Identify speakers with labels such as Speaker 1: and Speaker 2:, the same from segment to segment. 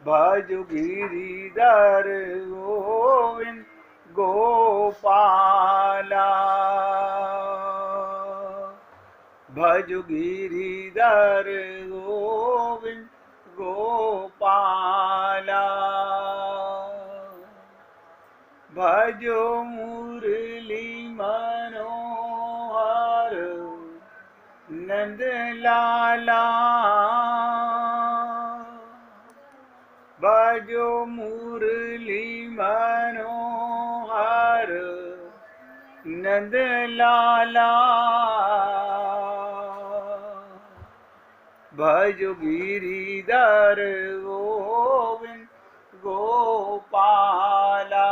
Speaker 1: भज गिरिधर गोविंद गोपाला। भज गिरिधर गोविंद गोपाला। भजो मुरली मनोहर नंद लाला। भजो मुरली मनोहर नंद लाला। भजो गिरिधर गोविंद गोपाला।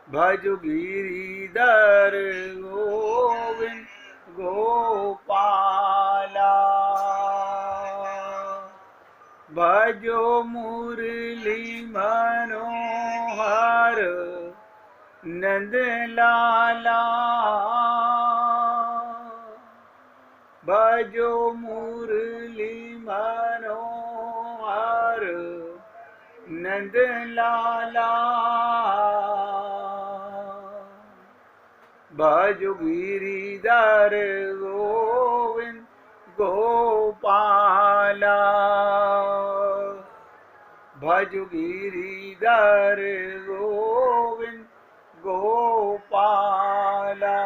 Speaker 1: भजो गिरिधर गोविंद गोपाला। भजो मुरली मनोहर नंद लाला। भजो मुरली मनोहर नंद लाला। भजो गिरिधर गोविंद गोपाला। भजो गिरिधर गोविंद गोपाला।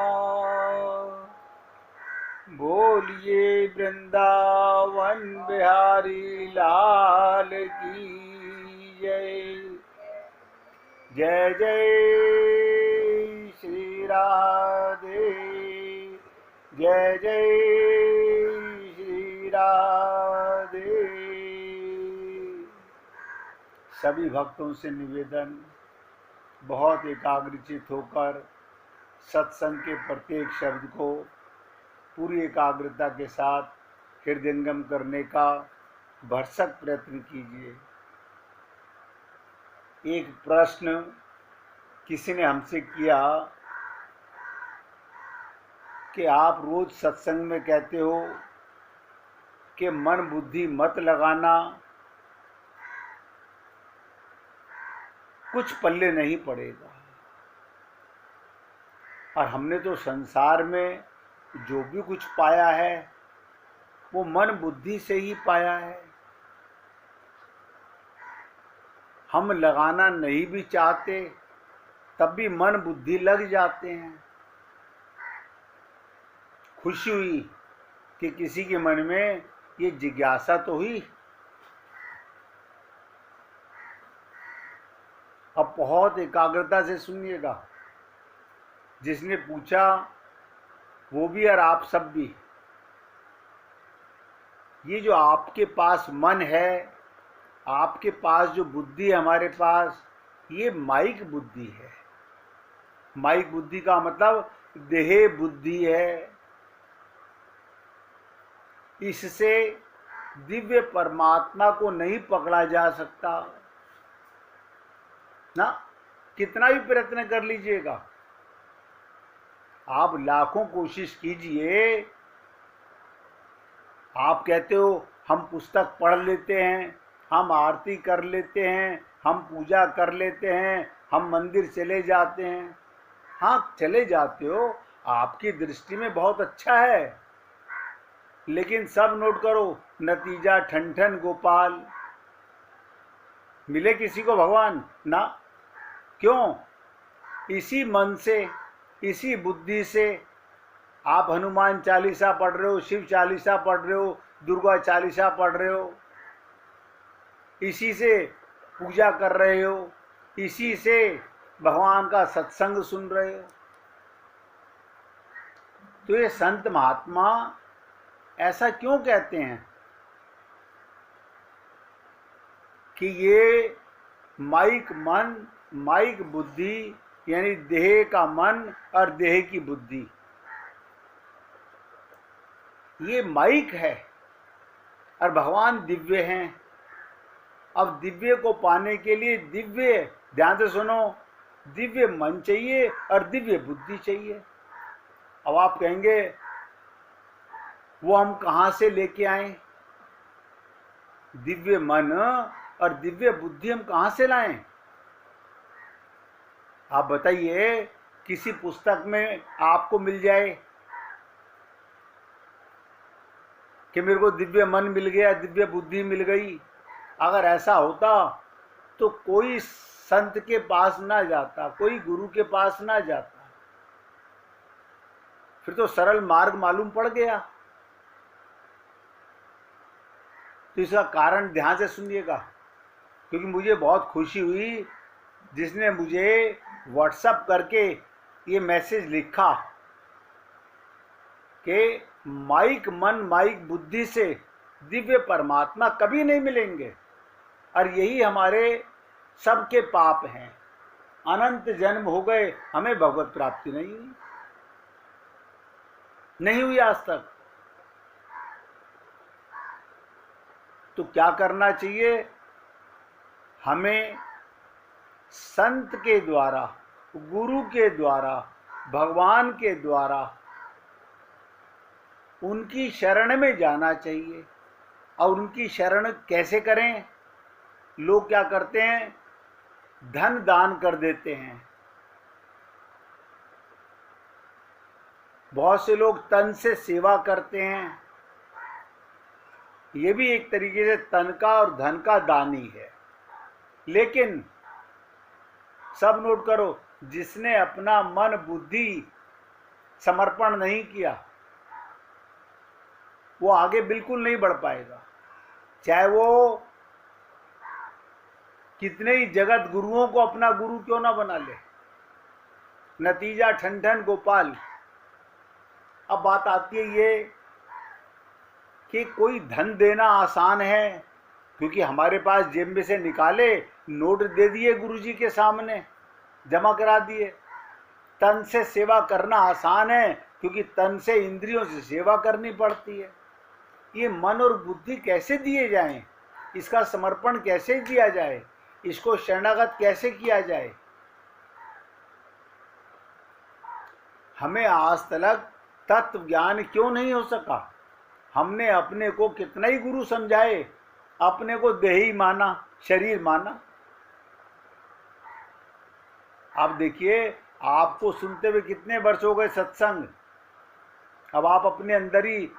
Speaker 1: बोलिए वृंदावन बिहारी लाल की जय। जय जय श्री राधे। जय जय श्री राधे। सभी भक्तों से निवेदन, बहुत एकाग्रचित होकर सत्संग के प्रत्येक शब्द को पूरी एकाग्रता के साथ हृदयंगम करने का भरसक प्रयत्न कीजिए। एक प्रश्न किसी ने हमसे किया कि आप रोज सत्संग में कहते हो कि मन बुद्धि मत लगाना, कुछ पल्ले नहीं पड़ेगा। और हमने तो संसार में जो भी कुछ पाया है वो मन बुद्धि से ही पाया है। हम लगाना नहीं भी चाहते तब भी मन बुद्धि लग जाते हैं। खुशी हुई कि किसी के मन में ये जिज्ञासा तो हुई। अब बहुत एकाग्रता से सुनिएगा। जिसने पूछा वो भी और आप सब भी, ये जो आपके पास मन है, आपके पास जो बुद्धि है हमारे पास, ये माइक बुद्धि है। माइक बुद्धि का मतलब देह बुद्धि है। इससे दिव्य परमात्मा को नहीं पकड़ा जा सकता ना, कितना भी प्रयत्न कर लीजिएगा। आप लाखों कोशिश कीजिए। आप कहते हो हम पुस्तक पढ़ लेते हैं, हम आरती कर लेते हैं, हम पूजा कर लेते हैं, हम मंदिर चले जाते हैं। हाँ, चले जाते हो, आपकी दृष्टि में बहुत अच्छा है, लेकिन सब नोट करो, नतीजा ठन ठन गोपाल। मिले किसी को भगवान ना। क्यों? इसी मन से, इसी बुद्धि से आप हनुमान चालीसा पढ़ रहे हो, शिव चालीसा पढ़ रहे हो, दुर्गा चालीसा पढ़ रहे हो, इसी से पूजा कर रहे हो, इसी से भगवान का सत्संग सुन रहे हो। तो ये संत महात्मा ऐसा क्यों कहते हैं कि ये माइक मन, माइक बुद्धि, यानी देह का मन और देह की बुद्धि, ये माइक है और भगवान दिव्य हैं। अब दिव्य को पाने के लिए दिव्य, ध्यान से सुनो, दिव्य मन चाहिए और दिव्य बुद्धि चाहिए। अब आप कहेंगे वो हम कहाँ से लेके आए? दिव्य मन और दिव्य बुद्धि हम कहाँ से लाएं? आप बताइए, किसी पुस्तक में आपको मिल जाए कि मेरे को दिव्य मन मिल गया, दिव्य बुद्धि मिल गई? अगर ऐसा होता तो कोई संत के पास ना जाता, कोई गुरु के पास ना जाता। फिर तो सरल मार्ग मालूम पड़ गया। तो इसका कारण ध्यान से सुनिएगा, क्योंकि मुझे बहुत खुशी हुई जिसने मुझे व्हाट्सएप करके ये मैसेज लिखा कि माइक मन माइक बुद्धि से दिव्य परमात्मा कभी नहीं मिलेंगे, और यही हमारे सबके पाप हैं। अनंत जन्म हो गए, हमें भगवत प्राप्ति नहीं हुई आज तक। तो क्या करना चाहिए? हमें संत के द्वारा, गुरु के द्वारा, भगवान के द्वारा उनकी शरण में जाना चाहिए। और उनकी शरण कैसे करें? लोग क्या करते हैं? धन दान कर देते हैं। बहुत से लोग तन से सेवा करते हैं। ये भी एक तरीके से तन का और धन का दान ही है। लेकिन सब नोट करो, जिसने अपना मन बुद्धि समर्पण नहीं किया वो आगे बिल्कुल नहीं बढ़ पाएगा, चाहे वो कितने ही जगत गुरुओं को अपना गुरु क्यों ना बना ले। नतीजा ठन ठन गोपाल। अब बात आती है ये कि कोई धन देना आसान है, क्योंकि हमारे पास जेब में से निकाले, नोट दे दिए गुरुजी के सामने, जमा करा दिए। तन से सेवा करना आसान है, क्योंकि तन से इंद्रियों से सेवा करनी पड़ती है। ये मन और बुद्धि कैसे दिए जाएं? इसका समर्पण कैसे किया जाए? इसको शरणागत कैसे किया जाए? हमें आज तक तत्व ज्ञान क्यों नहीं हो सका? हमने अपने को कितना ही गुरु समझाए, अपने को देही माना, शरीर माना। आप देखिए, आपको सुनते हुए कितने वर्ष हो गए सत्संग। अब आप अपने अंदर ही,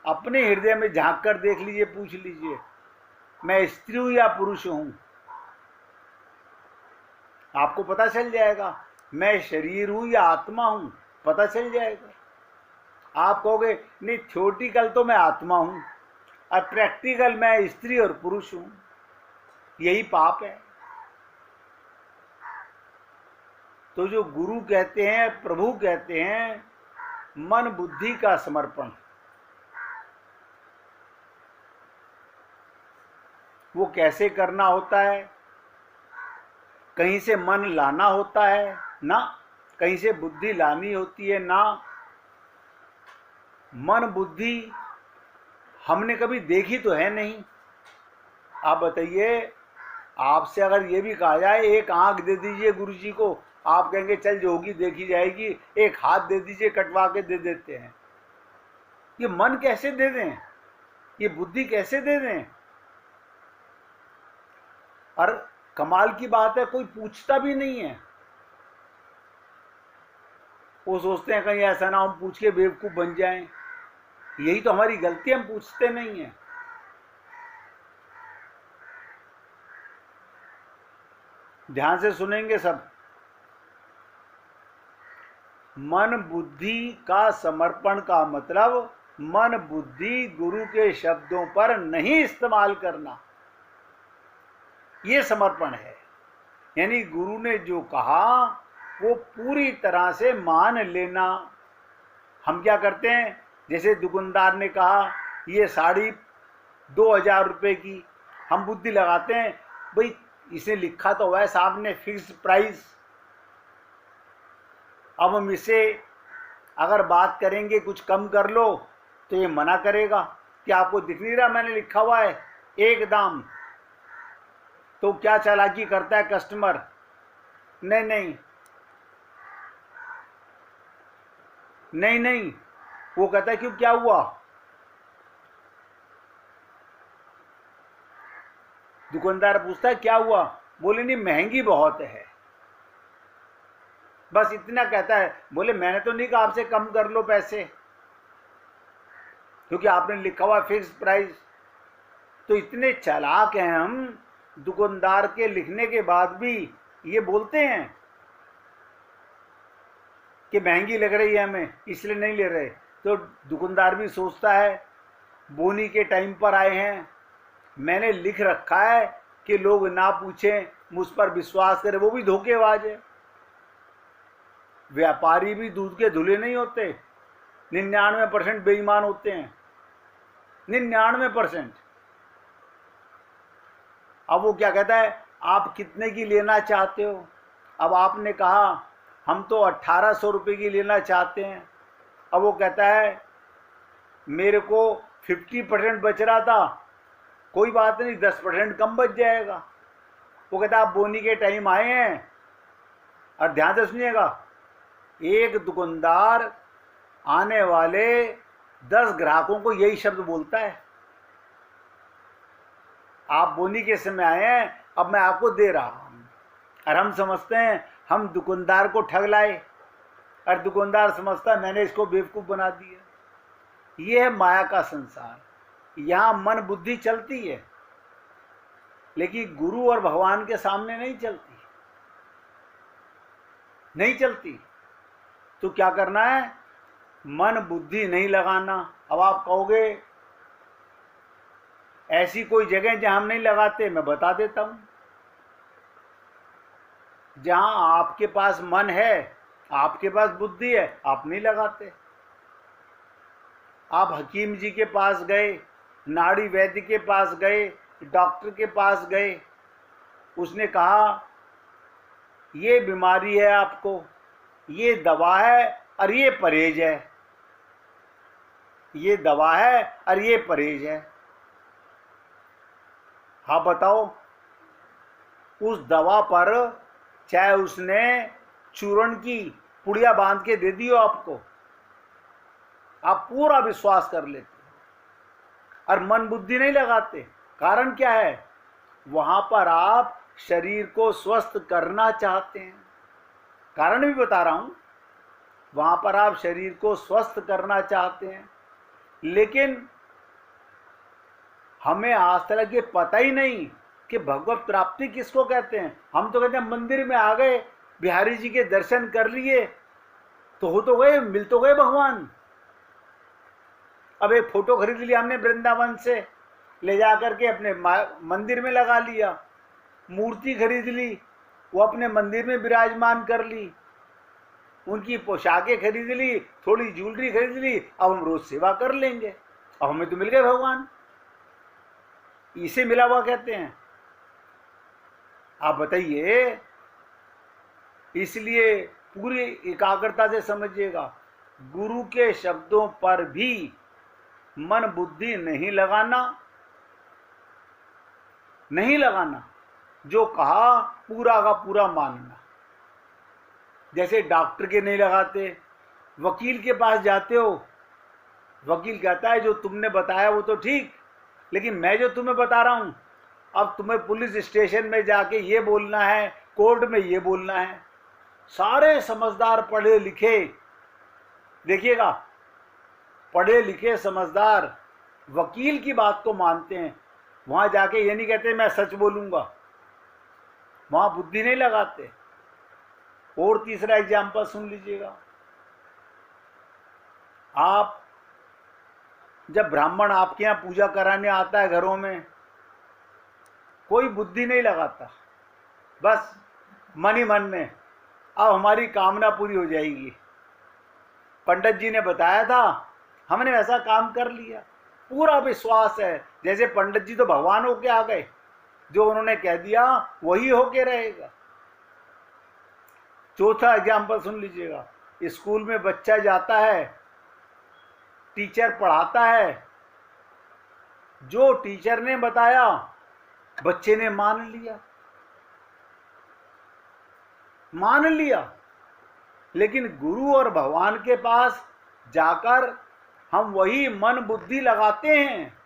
Speaker 1: अपने हृदय में झांक कर देख लीजिए, पूछ लीजिए, मैं स्त्री हूं या पुरुष हूं? आपको पता चल जाएगा। मैं शरीर हूं या आत्मा हूं, पता चल जाएगा। आप कहोगे नहीं, थ्योरेटिकल तो मैं आत्मा हूं और प्रैक्टिकल मैं स्त्री और पुरुष हूं। यही पाप है। तो जो गुरु कहते हैं, प्रभु कहते हैं, मन बुद्धि का समर्पण, वो कैसे करना होता है? कहीं से मन लाना होता है ना, कहीं से बुद्धि लानी होती है ना। मन बुद्धि हमने कभी देखी तो है नहीं। आप बताइए, आपसे अगर ये भी कहा जाए एक आंख दे दीजिए गुरुजी को, आप कहेंगे चल जो होगी देखी जाएगी। एक हाथ दे दीजिए, कटवा के दे देते हैं। ये मन कैसे दे दें? ये बुद्धि कैसे दे दें? और कमाल की बात है, कोई पूछता भी नहीं है। वो सोचते हैं कहीं ऐसा ना हम पूछ के बेवकूफ बन जाएं। यही तो हमारी गलती, हम पूछते नहीं है। ध्यान से सुनेंगे सब। मन बुद्धि का समर्पण का मतलब मन बुद्धि गुरु के शब्दों पर नहीं इस्तेमाल करना, ये समर्पण है। यानी गुरु ने जो कहा वो पूरी तरह से मान लेना। हम क्या करते हैं, जैसे दुकानदार ने कहा ये साड़ी 2000 रुपये की, हम बुद्धि लगाते हैं, भाई इसे लिखा तो हुआ है साहब ने फिक्स प्राइस। अब हम इसे अगर बात करेंगे कुछ कम कर लो तो ये मना करेगा कि आपको दिख नहीं रहा मैंने लिखा हुआ है एक दाम। तो क्या चालाकी करता है कस्टमर, नहीं नहीं नहीं नहीं, वो कहता है क्यों क्या हुआ, दुकानदार पूछता है क्या हुआ, बोले नहीं महंगी बहुत है, बस इतना कहता है। बोले मैंने तो नहीं कहा आपसे कम कर लो पैसे, क्योंकि आपने लिखा हुआ फिक्स प्राइस। तो इतने चालाक हैं हम, दुकानदार के लिखने के बाद भी ये बोलते हैं कि महंगी लग रही है हमें इसलिए नहीं ले रहे। तो दुकानदार भी सोचता है बोनी के टाइम पर आए हैं, मैंने लिख रखा है कि लोग ना पूछें, मुझ पर विश्वास करें, वो भी धोखेबाज है। व्यापारी भी दूध के धुले नहीं होते, 99% बेईमान होते हैं, 99%। अब वो क्या कहता है, आप कितने की लेना चाहते हो? अब आपने कहा हम तो 1800 रुपये की लेना चाहते हैं। अब वो कहता है मेरे को 50% बच रहा था, कोई बात नहीं 10% कम बच जाएगा। वो कहता है आप बोनी के टाइम आए हैं। और ध्यान से सुनिएगा, एक दुकानदार आने वाले 10 ग्राहकों को यही शब्द बोलता है, आप बोनी के समय आए हैं, अब मैं आपको दे रहा हूं। और हम समझते हैं हम दुकानदार को ठग लाए, और दुकानदार समझता है मैंने इसको बेवकूफ़ बना दिया। ये है माया का संसार, यहाँ मन बुद्धि चलती है, लेकिन गुरु और भगवान के सामने नहीं चलती, नहीं चलती। तो क्या करना है, मन बुद्धि नहीं लगाना। अब आप कहोगे ऐसी कोई जगह जहां हम नहीं लगाते, मैं बता देता हूं। जहां आपके पास मन है, आपके पास बुद्धि है, आप नहीं लगाते। आप हकीम जी के पास गए, नाड़ी वैद्य के पास गए, डॉक्टर के पास गए, उसने कहा ये बीमारी है आपको, ये दवा है और ये परहेज है, ये दवा है और ये परहेज है। हाँ बताओ, उस दवा पर चाहे उसने चूर्ण की पुड़िया बांध के दे दी हो आपको, आप पूरा विश्वास कर लेते और मन बुद्धि नहीं लगाते। कारण क्या है, वहां पर आप शरीर को स्वस्थ करना चाहते हैं। कारण भी बता रहा हूं, वहां पर आप शरीर को स्वस्थ करना चाहते हैं, लेकिन हमें आज तक ये पता ही नहीं कि भगवत प्राप्ति किसको कहते हैं। हम तो कहते हैं मंदिर में आ गए, बिहारी जी के दर्शन कर लिए तो हो तो गए, मिल तो गए भगवान। अब एक फोटो खरीद लिया हमने वृंदावन से, ले जा करके अपने मंदिर में लगा लिया, मूर्ति खरीद ली, वो अपने मंदिर में विराजमान कर ली, उनकी पोशाकें खरीद ली, थोड़ी ज्वेलरी खरीद ली, अब हम रोज सेवा कर लेंगे, अब हमें तो मिल गए भगवान। इसे मिला हुआ कहते हैं। आप बताइए, इसलिए पूरी एकाग्रता से समझिएगा, गुरु के शब्दों पर भी मन बुद्धि नहीं लगाना, नहीं लगाना, जो कहा पूरा का पूरा मानना। जैसे डॉक्टर के नहीं लगाते, वकील के पास जाते हो, वकील कहता है जो तुमने बताया वो तो ठीक, लेकिन मैं जो तुम्हें बता रहा हूं, अब तुम्हें पुलिस स्टेशन में जाके ये बोलना है, कोर्ट में ये बोलना है। सारे समझदार पढ़े लिखे, देखिएगा, पढ़े लिखे समझदार वकील की बात को मानते हैं, वहां जाके ये नहीं कहते मैं सच बोलूंगा, वहां बुद्धि नहीं लगाते। और तीसरा एग्जाम्पल सुन लीजिएगा, आप जब ब्राह्मण आपके यहाँ पूजा कराने आता है घरों में, कोई बुद्धि नहीं लगाता, बस मन ही मन में अब हमारी कामना पूरी हो जाएगी। पंडित जी ने बताया था, हमने ऐसा काम कर लिया, पूरा विश्वास है, जैसे पंडित जी तो भगवान होके आ गए, जो उन्होंने कह दिया वही होके रहेगा। चौथा एग्जाम्पल सुन लीजिएगा, स्कूल में बच्चा जाता है, टीचर पढ़ाता है, जो टीचर ने बताया बच्चे ने मान लिया, मान लिया। लेकिन गुरु और भगवान के पास जाकर हम वही मन बुद्धि लगाते हैं।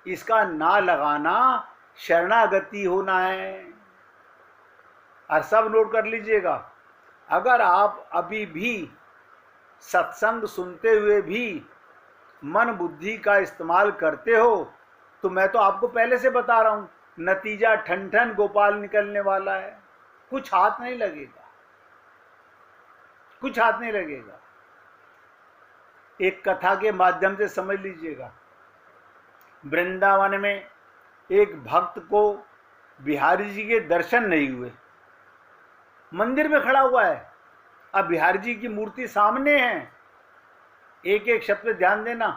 Speaker 1: इसका ना लगाना शरणागति होना है। और सब नोट कर लीजिएगा, अगर आप अभी भी सत्संग सुनते हुए भी मन बुद्धि का इस्तेमाल करते हो तो मैं तो आपको पहले से बता रहा हूं, नतीजा ठन ठन गोपाल निकलने वाला है। कुछ हाथ नहीं लगेगा, कुछ हाथ नहीं लगेगा। एक कथा के माध्यम से समझ लीजिएगा। वृंदावन में एक भक्त को बिहारी जी के दर्शन नहीं हुए। मंदिर में खड़ा हुआ है, अब बिहारी जी की मूर्ति सामने है। एक एक शब्द ध्यान देना।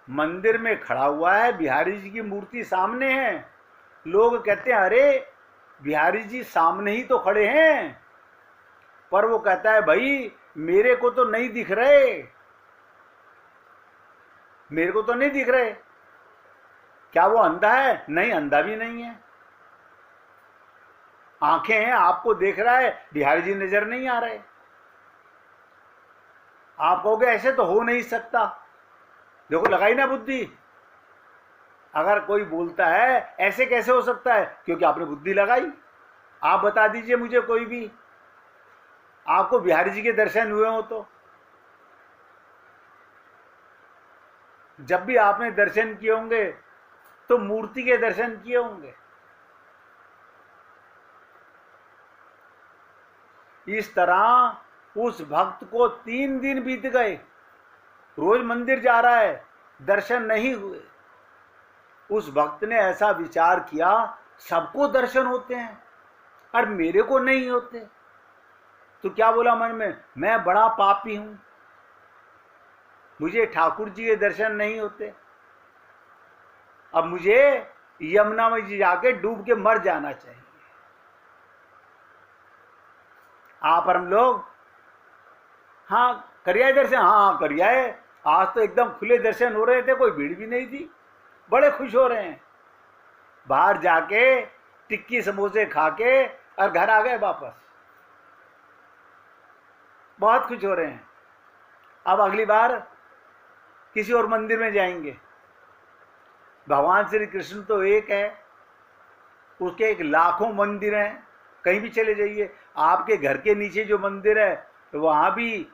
Speaker 1: मंदिर में खड़ा हुआ है, बिहारी जी की मूर्ति सामने है। लोग कहते हैं अरे बिहारी जी सामने ही तो खड़े हैं, पर वो कहता है भाई मेरे को तो नहीं दिख रहे, मेरे को तो नहीं दिख रहे। क्या वो अंधा है? नहीं, अंधा भी नहीं है। आंखें हैं, आपको देख रहा है, बिहारी जी नजर नहीं आ रहे। आप कहोगे ऐसे तो हो नहीं सकता। देखो लगाई ना बुद्धि। अगर कोई बोलता है ऐसे कैसे हो सकता है, क्योंकि आपने बुद्धि लगाई। आप बता दीजिए मुझे कोई भी, आपको बिहारी जी के दर्शन हुए हो तो। जब भी आपने दर्शन किए होंगे तो मूर्ति के दर्शन किए होंगे। इस तरह उस भक्त को 3 दिन बीत गए, रोज मंदिर जा रहा है, दर्शन नहीं हुए। उस भक्त ने ऐसा विचार किया सबको दर्शन होते हैं और मेरे को नहीं होते। तो क्या बोला मन में, मैं बड़ा पापी हूं, मुझे ठाकुर जी के दर्शन नहीं होते, अब मुझे यमुना में जाके डूब के मर जाना चाहिए। आप और हम लोग हाँ करिया दर्शन, हाँ करिया है, आज तो एकदम खुले दर्शन हो रहे थे, कोई भीड़ भी नहीं थी, बड़े खुश हो रहे हैं। बाहर जाके टिक्की समोसे खा के और घर आ गए वापस, बहुत खुश हो रहे हैं। अब अगली बार किसी और मंदिर में जाएंगे। भगवान श्री कृष्ण तो एक है, उसके एक लाखों मंदिर हैं। कहीं भी चले जाइए, आपके घर के नीचे जो मंदिर है तो वहां भी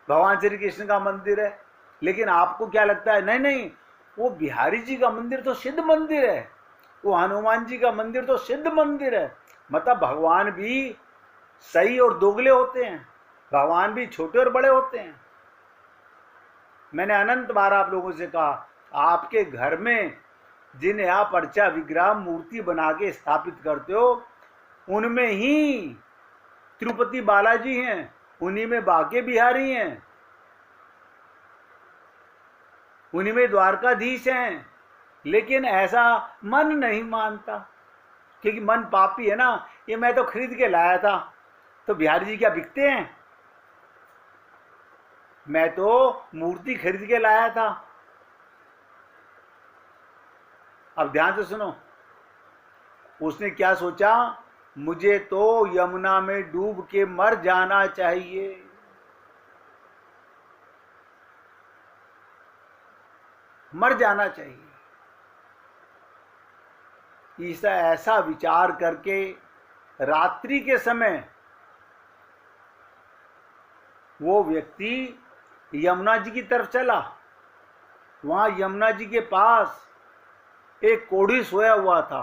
Speaker 1: भगवान श्री कृष्ण का मंदिर है। लेकिन आपको क्या लगता है, नहीं नहीं वो बिहारी जी का मंदिर तो सिद्ध मंदिर है, वो हनुमान जी का मंदिर तो सिद्ध मंदिर है। मतलब भगवान भी सही और दोगले होते हैं, भगवान भी छोटे और बड़े होते हैं। मैंने अनंत बार आप लोगों से कहा, आपके घर में जिन्हें आप अर्चा विग्रह मूर्ति बना के स्थापित करते हो, उनमें ही तिरुपति बालाजी हैं, उन्हीं में बाके बिहारी हैं, उन्हीं में द्वारकाधीश हैं। लेकिन ऐसा मन नहीं मानता, क्योंकि मन पापी है ना। ये मैं तो खरीद के लाया था, तो बिहारी जी क्या बिकते हैं? मैं तो मूर्ति खरीद के लाया था। अब ध्यान से सुनो, उसने क्या सोचा, मुझे तो यमुना में डूब के मर जाना चाहिए। मर जाना चाहिए। ऐसा विचार करके रात्रि के समय वो व्यक्ति यमुना जी की तरफ चला। वहां यमुना जी के पास एक कोढ़ी सोया हुआ था।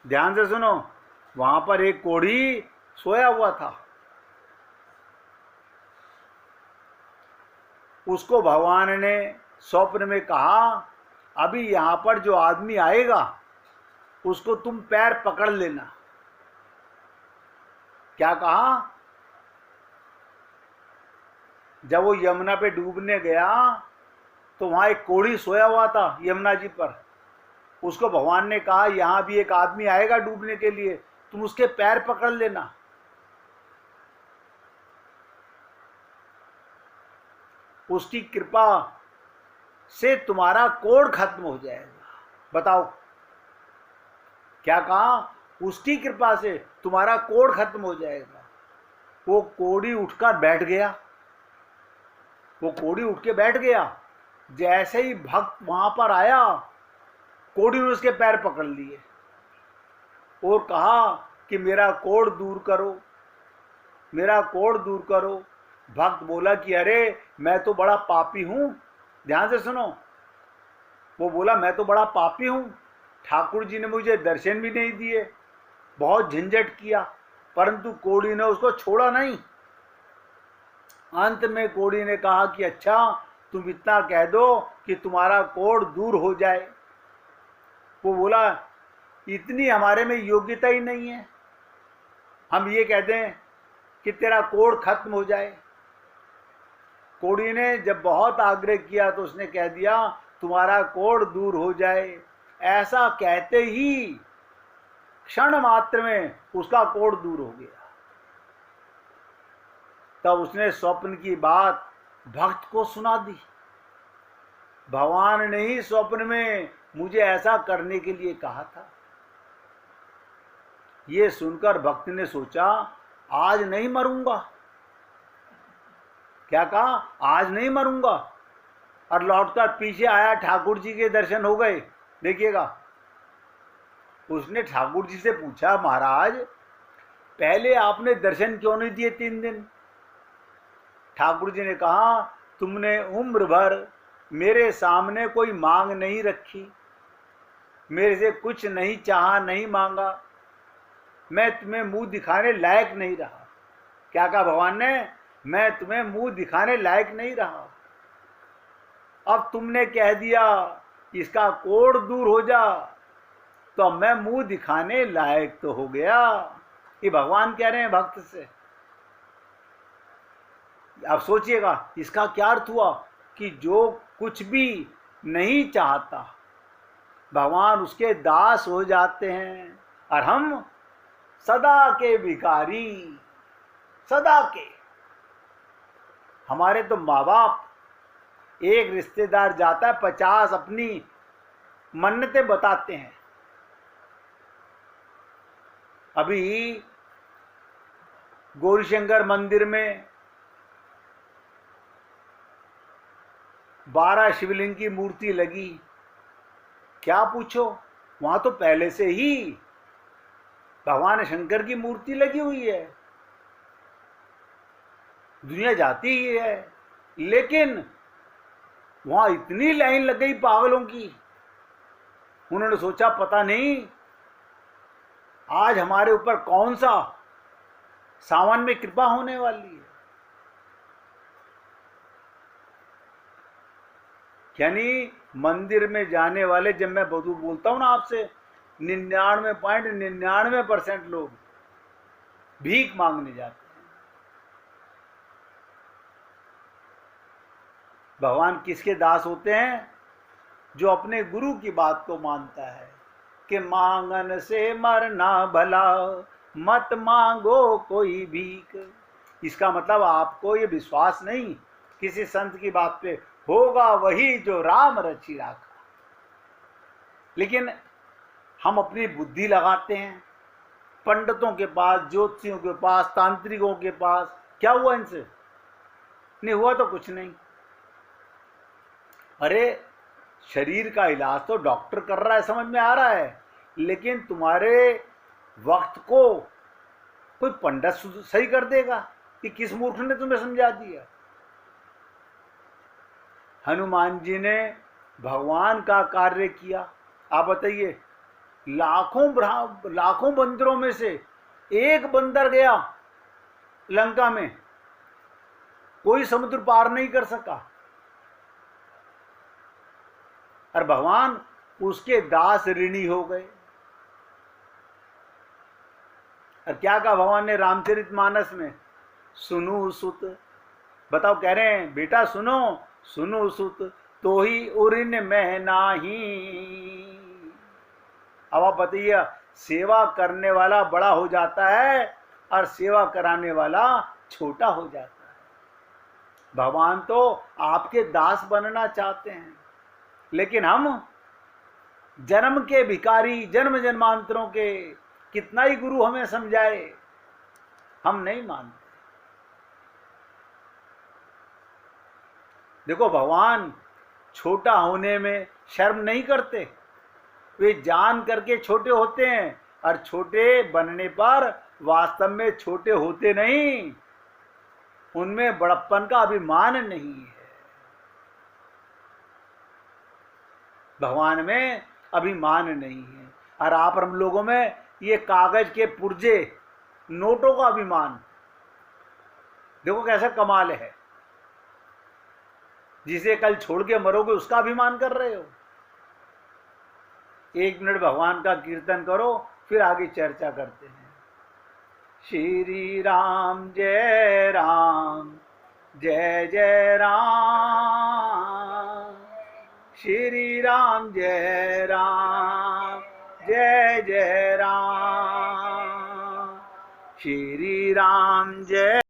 Speaker 1: ध्यान से सुनो, वहां पर एक कोढ़ी सोया हुआ था। उसको भगवान ने स्वप्न में कहा, अभी यहां पर जो आदमी आएगा उसको तुम पैर पकड़ लेना। क्या कहा? जब वो यमुना पे डूबने गया तो वहां एक कोढ़ी सोया हुआ था यमुना जी पर। उसको भगवान ने कहा, यहां भी एक आदमी आएगा डूबने के लिए, तुम उसके पैर पकड़ लेना। उसकी कृपा से तुम्हारा कोढ़ खत्म हो जाएगा। बताओ क्या कहा? उसकी कृपा से तुम्हारा कोढ़ खत्म हो जाएगा। वो कोढ़ी उठकर बैठ गया, वो कोढ़ी उठ के बैठ गया जैसे ही भक्त वहां पर आया, कोढ़ी ने उसके पैर पकड़ लिए और कहा कि मेरा कोढ़ दूर करो, मेरा कोढ़ दूर करो। भक्त बोला कि अरे मैं तो बड़ा पापी हूं, ध्यान से सुनो। वो बोला मैं तो बड़ा पापी हूं, ठाकुर जी ने मुझे दर्शन भी नहीं दिए, बहुत झंझट किया, परंतु कोढ़ी ने उसको छोड़ा नहीं। अंत में कोढ़ी ने कहा कि अच्छा तुम इतना कह दो कि तुम्हारा कोढ़ दूर हो जाए। वो बोला इतनी हमारे में योग्यता ही नहीं है, हम ये कह दें कि तेरा कोढ़ खत्म हो जाए। कोढ़ी ने जब बहुत आग्रह किया तो उसने कह दिया तुम्हारा कोढ़ दूर हो जाए। ऐसा कहते ही क्षण मात्र में उसका कोढ़ दूर हो गया। तब उसने स्वप्न की बात भक्त को सुना दी। भगवान ने ही स्वप्न में मुझे ऐसा करने के लिए कहा था। ये सुनकर भक्त ने सोचा आज नहीं मरूंगा। क्या कहा? आज नहीं मरूंगा। और लौटकर पीछे आया, ठाकुर जी के दर्शन हो गए। देखिएगा, उसने ठाकुर जी से पूछा महाराज पहले आपने दर्शन क्यों नहीं दिए 3 दिन? ठाकुर जी ने कहा तुमने उम्र भर मेरे सामने कोई मांग नहीं रखी, मेरे से कुछ नहीं चाहा, नहीं मांगा, मैं तुम्हें मुंह दिखाने लायक नहीं रहा। क्या कहा भगवान ने? मैं तुम्हें मुंह दिखाने लायक नहीं रहा। अब तुमने कह दिया इसका कोढ़ दूर हो जा, तो मैं मुंह दिखाने लायक तो हो गया। ये भगवान कह रहे हैं भक्त से। अब सोचिएगा इसका क्या अर्थ हुआ कि जो कुछ भी नहीं चाहता भगवान उसके दास हो जाते हैं, और हम सदा के भिखारी, सदा के। हमारे तो माँ बाप, एक रिश्तेदार जाता है 50 अपनी मन्नतें बताते हैं। अभी गौरीशंकर मंदिर में 12 शिवलिंग की मूर्ति लगी। क्या पूछो, वहां तो पहले से ही भगवान शंकर की मूर्ति लगी हुई है, दुनिया जाती ही है, लेकिन वहां इतनी लाइन लग गई पागलों की। उन्होंने सोचा पता नहीं आज हमारे ऊपर कौन सा सावन में कृपा होने वाली है। यानी मंदिर में जाने वाले, जब मैं बोलता हूं ना आपसे, 99.99% लोग भीख मांगने जाते हैं। भगवान किसके दास होते हैं? जो अपने गुरु की बात को मानता है कि मांगन से मरना भला, मत मांगो कोई भीख। इसका मतलब आपको ये विश्वास नहीं किसी संत की बात पे, होगा वही जो राम रचि राखा। लेकिन हम अपनी बुद्धि लगाते हैं पंडितों के पास, ज्योतिषियों के पास, तांत्रिकों के पास। क्या हुआ इनसे? नहीं हुआ तो कुछ नहीं। अरे शरीर का इलाज तो डॉक्टर कर रहा है, समझ में आ रहा है, लेकिन तुम्हारे वक्त को कोई पंडित सही कर देगा कि किस मूर्ख ने तुम्हें समझा दिया? हनुमान जी ने भगवान का कार्य किया। आप बताइए, लाखों बंदरों में से एक बंदर गया लंका में, कोई समुद्र पार नहीं कर सका, और भगवान उसके दास ऋणी हो गए। और क्या कहा भगवान ने रामचरितमानस में? सुनु सुत। बताओ, कह रहे हैं बेटा सुनो, सुनु सुत तो ही उरिन में नाही। अब आप बताइए, सेवा करने वाला बड़ा हो जाता है और सेवा कराने वाला छोटा हो जाता है। भगवान तो आपके दास बनना चाहते हैं, लेकिन हम जन्म के भिखारी, जन्म जन्मांतरों के, कितना ही गुरु हमें समझाए हम नहीं मानते। देखो भगवान छोटा होने में शर्म नहीं करते, वे जान करके छोटे होते हैं और छोटे बनने पर वास्तव में छोटे होते नहीं, उनमें बड़प्पन का अभिमान नहीं है। भगवान में अभिमान नहीं है। और आप हम लोगों में ये कागज के पुर्जे, नोटों का अभिमान, देखो कैसा कमाल है। जिसे कल छोड़ के मरोगे उसका अभिमान कर रहे हो। 1 मिनट भगवान का कीर्तन करो, फिर आगे चर्चा करते हैं। श्री राम जय राम, जय जय राम। श्री राम जय राम, जय जय राम। श्री राम जय